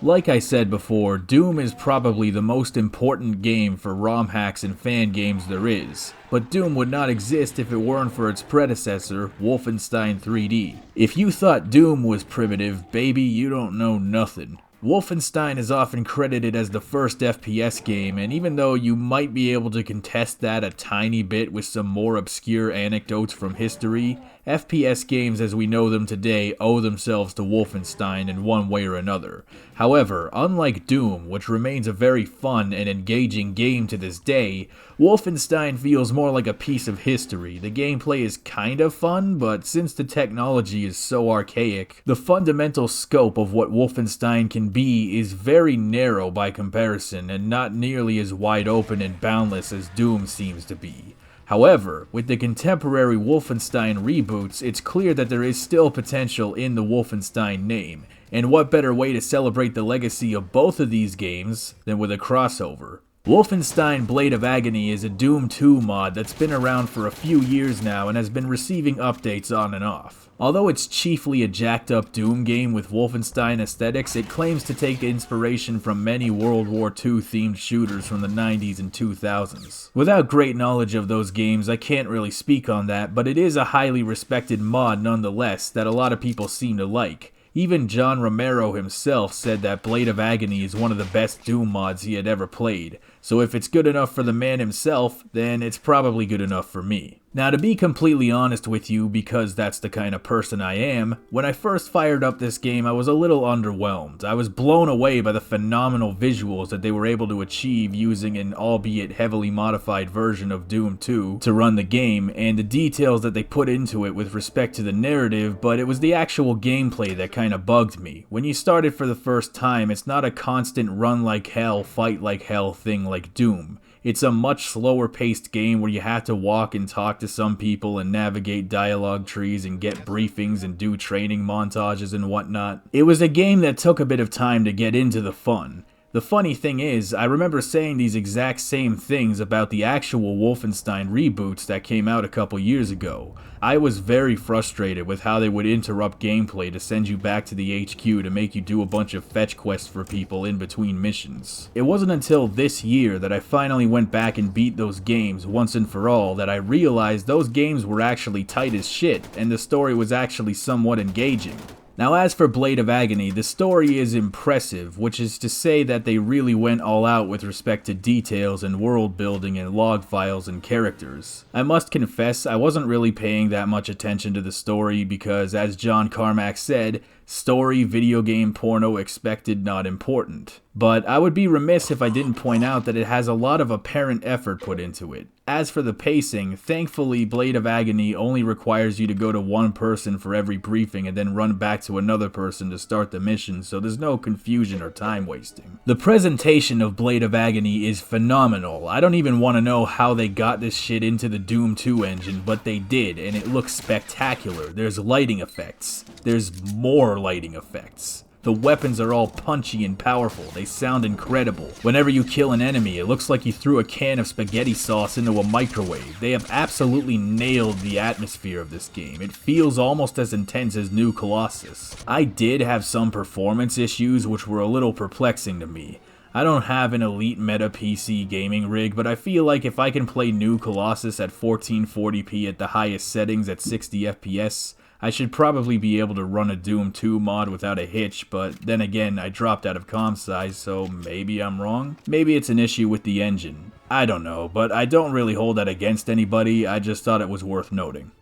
Like I said before, Doom is probably the most important game for ROM hacks and fan games there is, but Doom would not exist if it weren't for its predecessor, Wolfenstein 3D. If you thought Doom was primitive, baby, you don't know nothing. Wolfenstein is often credited as the first FPS game, and even though you might be able to contest that a tiny bit with some more obscure anecdotes from history, FPS games as we know them today owe themselves to Wolfenstein in one way or another. However, unlike Doom, which remains a very fun and engaging game to this day, Wolfenstein feels more like a piece of history. The gameplay is kind of fun, but since the technology is so archaic, the fundamental scope of what Wolfenstein can be is very narrow by comparison and not nearly as wide open and boundless as Doom seems to be. However, with the contemporary Wolfenstein reboots, it's clear that there is still potential in the Wolfenstein name, and what better way to celebrate the legacy of both of these games than with a crossover. Wolfenstein Blade of Agony is a Doom 2 mod that's been around for a few years now and has been receiving updates on and off. Although it's chiefly a jacked up Doom game with Wolfenstein aesthetics, it claims to take inspiration from many World War II themed shooters from the 90s and 2000s. Without great knowledge of those games, I can't really speak on that, but it is a highly respected mod nonetheless that a lot of people seem to like. Even John Romero himself said that Blade of Agony is one of the best Doom mods he had ever played, so if it's good enough for the man himself, then it's probably good enough for me. Now, to be completely honest with you, because that's the kind of person I am, when I first fired up this game I was a little underwhelmed. I was blown away by the phenomenal visuals that they were able to achieve using an albeit heavily modified version of Doom 2 to run the game, and the details that they put into it with respect to the narrative, but it was the actual gameplay that kinda bugged me. When you start it for the first time, it's not a constant run like hell, fight like hell thing like Doom. It's a much slower paced game where you have to walk and talk to some people and navigate dialogue trees and get briefings and do training montages and whatnot. It was a game that took a bit of time to get into the fun. The funny thing is, I remember saying these exact same things about the actual Wolfenstein reboots that came out a couple years ago. I was very frustrated with how they would interrupt gameplay to send you back to the HQ to make you do a bunch of fetch quests for people in between missions. It wasn't until this year that I finally went back and beat those games once and for all that I realized those games were actually tight as shit and the story was actually somewhat engaging. Now, as for Blade of Agony, the story is impressive, which is to say that they really went all out with respect to details and world building and log files and characters. I must confess, I wasn't really paying that much attention to the story because, as John Carmack said, story, video game, porno, expected, not important. But I would be remiss if I didn't point out that it has a lot of apparent effort put into it. As for the pacing, thankfully Blade of Agony only requires you to go to one person for every briefing and then run back to another person to start the mission, so there's no confusion or time wasting. The presentation of Blade of Agony is phenomenal. I don't even want to know how they got this shit into the Doom 2 engine, but they did, and it looks spectacular. There's lighting effects. There's more lighting effects. The weapons are all punchy and powerful, they sound incredible. Whenever you kill an enemy, it looks like you threw a can of spaghetti sauce into a microwave. They have absolutely nailed the atmosphere of this game. It feels almost as intense as New Colossus. I did have some performance issues which were a little perplexing to me. I don't have an elite meta PC gaming rig, but I feel like if I can play New Colossus at 1440p at the highest settings at 60 FPS, I should probably be able to run a Doom 2 mod without a hitch, but then again, I dropped out of com size, so maybe I'm wrong? Maybe it's an issue with the engine. I don't know, but I don't really hold that against anybody, I just thought it was worth noting.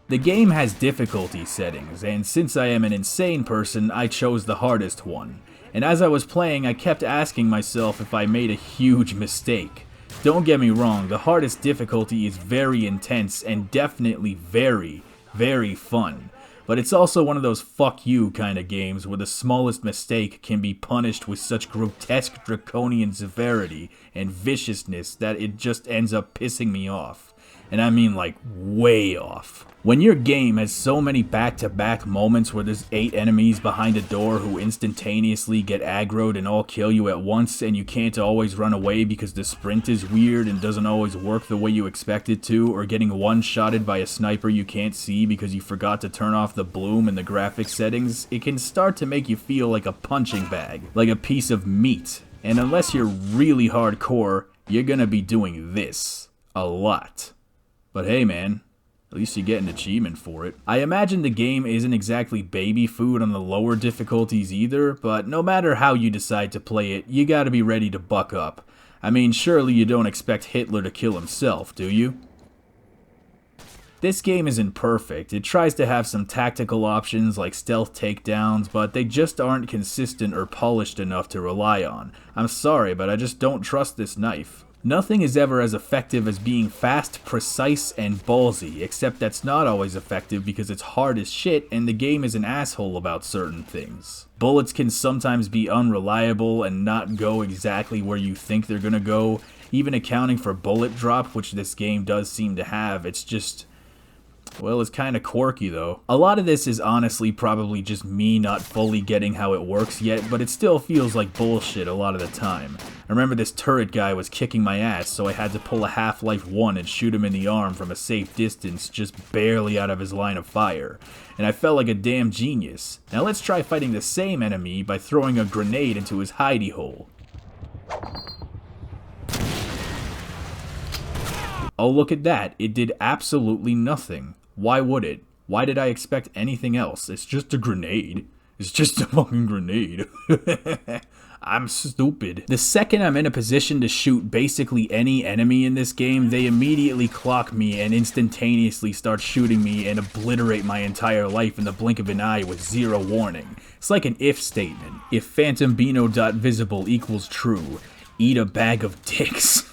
The game has difficulty settings, and since I am an insane person, I chose the hardest one. And as I was playing, I kept asking myself if I made a huge mistake. Don't get me wrong, the hardest difficulty is very intense and definitely very, very fun. But it's also one of those fuck you kind of games where the smallest mistake can be punished with such grotesque draconian severity and viciousness that it just ends up pissing me off. And I mean like way off. When your game has so many back-to-back moments where there's 8 enemies behind a door who instantaneously get aggroed and all kill you at once, and you can't always run away because the sprint is weird and doesn't always work the way you expect it to, or getting one-shotted by a sniper you can't see because you forgot to turn off the bloom in the graphics settings, it can start to make you feel like a punching bag, like a piece of meat. And unless you're really hardcore, you're gonna be doing this a lot. But hey man, at least you get an achievement for it. I imagine the game isn't exactly baby food on the lower difficulties either, but no matter how you decide to play it, you gotta be ready to buck up. I mean, surely you don't expect Hitler to kill himself, do you? This game isn't perfect. It tries to have some tactical options like stealth takedowns, but they just aren't consistent or polished enough to rely on. I'm sorry, but I just don't trust this knife. Nothing is ever as effective as being fast, precise, and ballsy, except that's not always effective because it's hard as shit and the game is an asshole about certain things. Bullets can sometimes be unreliable and not go exactly where you think they're gonna go. Even accounting for bullet drop, which this game does seem to have, it's just... well, it's kinda quirky though. A lot of this is honestly probably just me not fully getting how it works yet, but it still feels like bullshit a lot of the time. I remember this turret guy was kicking my ass, so I had to pull a Half-Life 1 and shoot him in the arm from a safe distance, just barely out of his line of fire. And I felt like a damn genius. Now let's try fighting the same enemy by throwing a grenade into his hidey hole. Oh, look at that. It did absolutely nothing. Why would it? Why did I expect anything else? It's just a grenade. It's just a fucking grenade. I'm stupid. The second I'm in a position to shoot basically any enemy in this game, they immediately clock me and instantaneously start shooting me and obliterate my entire life in the blink of an eye with zero warning. It's like an if statement. If phantombino.visible equals true, eat a bag of dicks.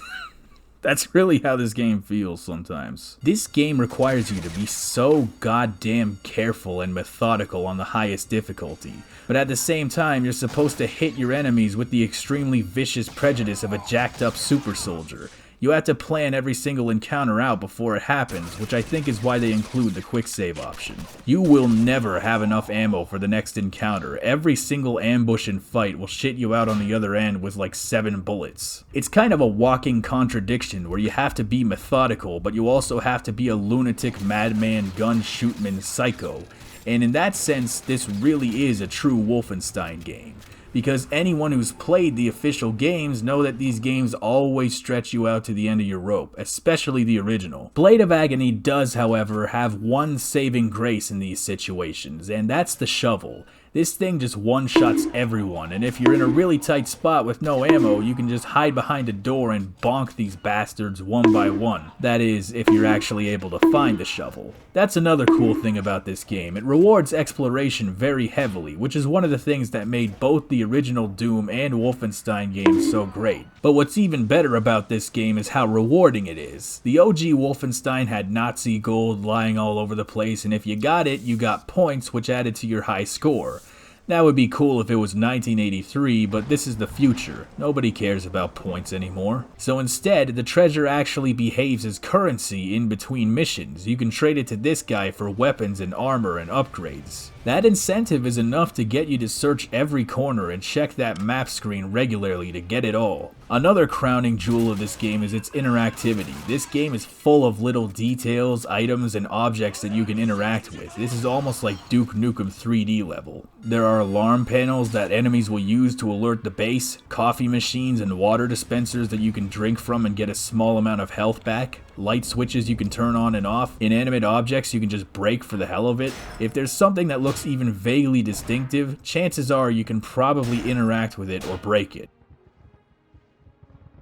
That's really how this game feels sometimes. This game requires you to be so goddamn careful and methodical on the highest difficulty, but at the same time you're supposed to hit your enemies with the extremely vicious prejudice of a jacked up super soldier. You have to plan every single encounter out before it happens, which I think is why they include the quick save option. You will never have enough ammo for the next encounter. Every single ambush and fight will shit you out on the other end with like 7 bullets. It's kind of a walking contradiction where you have to be methodical, but you also have to be a lunatic madman gun shootman psycho. And in that sense, this really is a true Wolfenstein game. Because anyone who's played the official games know that these games always stretch you out to the end of your rope, especially the original. Blade of Agony does, however, have one saving grace in these situations, and that's the shovel. This thing just one-shots everyone, and if you're in a really tight spot with no ammo, you can just hide behind a door and bonk these bastards one by one. That is, if you're actually able to find the shovel. That's another cool thing about this game. It rewards exploration very heavily, which is one of the things that made both the original Doom and Wolfenstein games so great. But what's even better about this game is how rewarding it is. The OG Wolfenstein had Nazi gold lying all over the place, and if you got it, you got points, which added to your high score. That would be cool if it was 1983, but this is the future. Nobody cares about points anymore. So instead, the treasure actually behaves as currency in between missions. You can trade it to this guy for weapons and armor and upgrades. That incentive is enough to get you to search every corner and check that map screen regularly to get it all. Another crowning jewel of this game is its interactivity. This game is full of little details, items, and objects that you can interact with. This is almost like Duke Nukem 3D level. There are alarm panels that enemies will use to alert the base, coffee machines and water dispensers that you can drink from and get a small amount of health back, light switches you can turn on and off, inanimate objects you can just break for the hell of it. If there's something that looks even vaguely distinctive, chances are you can probably interact with it or break it.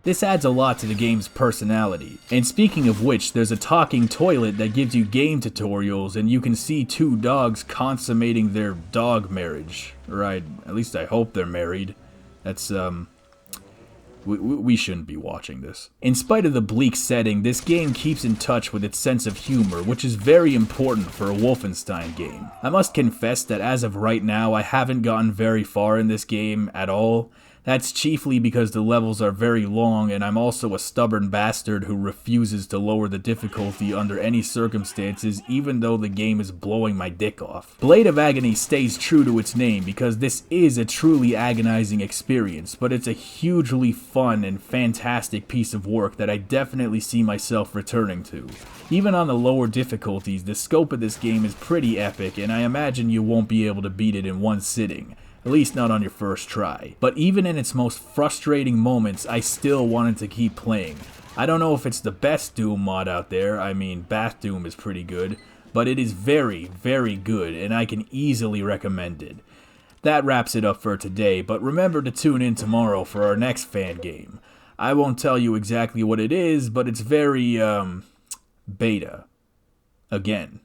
This adds a lot to the game's personality. And speaking of which, there's a talking toilet that gives you game tutorials and you can see 2 dogs consummating their dog marriage. Or at least I hope they're married. That's, we shouldn't be watching this. In spite of the bleak setting, this game keeps in touch with its sense of humor, which is very important for a Wolfenstein game. I must confess that as of right now, I haven't gotten very far in this game at all. That's chiefly because the levels are very long, and I'm also a stubborn bastard who refuses to lower the difficulty under any circumstances, even though the game is blowing my dick off. Blade of Agony stays true to its name because this is a truly agonizing experience, but it's a hugely fun and fantastic piece of work that I definitely see myself returning to. Even on the lower difficulties, the scope of this game is pretty epic, and I imagine you won't be able to beat it in one sitting. At least not on your first try. But even in its most frustrating moments, I still wanted to keep playing. I don't know if it's the best Doom mod out there, I mean, Bath Doom is pretty good, but it is very, very good, and I can easily recommend it. That wraps it up for today, but remember to tune in tomorrow for our next fan game. I won't tell you exactly what it is, but it's very, beta. Again.